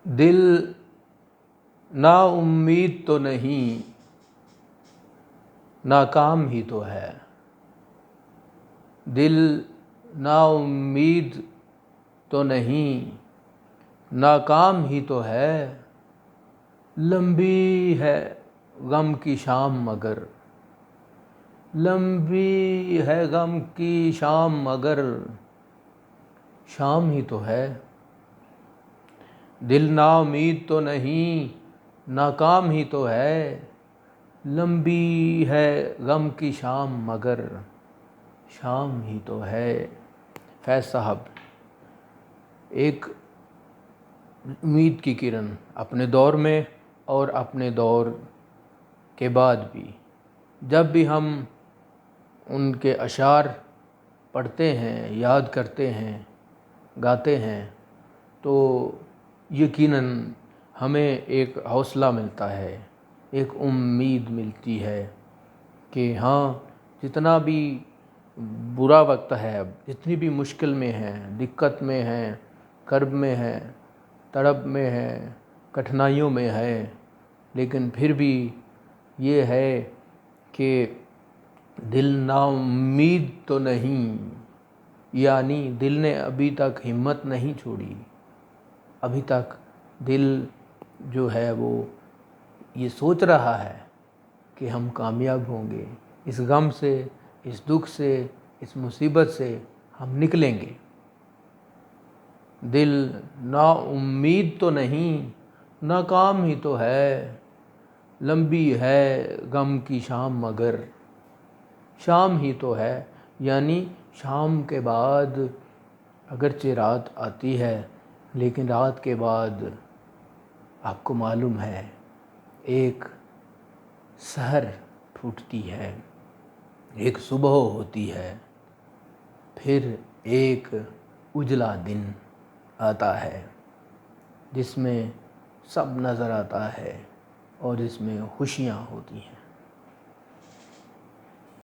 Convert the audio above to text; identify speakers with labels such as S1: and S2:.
S1: دل نا امید تو نہیں، ناکام ہی تو ہے۔ دل نا امید تو نہیں، ناکام ہی تو ہے۔ لمبی ہے غم کی شام مگر، لمبی ہے غم کی شام مگر شام ہی تو ہے۔ دل نا امید تو نہیں، ناکام ہی تو ہے۔ لمبی ہے غم کی شام مگر شام ہی تو ہے۔ فیض صاحب، ایک امید کی کرن اپنے دور میں اور اپنے دور کے بعد بھی، جب بھی ہم ان کے اشعار پڑھتے ہیں، یاد کرتے ہیں، گاتے ہیں، تو یقیناً ہمیں ایک حوصلہ ملتا ہے، ایک امید ملتی ہے کہ ہاں، جتنا بھی برا وقت ہے، جتنی بھی مشکل میں ہیں، دقت میں ہیں، کرب میں ہے، تڑپ میں ہے، کٹھنائیوں میں ہے، لیکن پھر بھی یہ ہے کہ دل نا امید تو نہیں، یعنی دل نے ابھی تک ہمت نہیں چھوڑی۔ ابھی تک دل جو ہے وہ یہ سوچ رہا ہے کہ ہم کامیاب ہوں گے، اس غم سے، اس دکھ سے، اس مصیبت سے ہم نکلیں گے۔ دل نا امید تو نہیں، ناکام ہی تو ہے۔ لمبی ہے غم کی شام مگر شام ہی تو ہے، یعنی شام کے بعد اگرچہ رات آتی ہے، لیکن رات کے بعد آپ کو معلوم ہے ایک سحر پھوٹتی ہے، ایک صبح ہوتی ہے، پھر ایک اجلا دن آتا ہے جس میں سب نظر آتا ہے اور جس میں خوشیاں ہوتی ہیں۔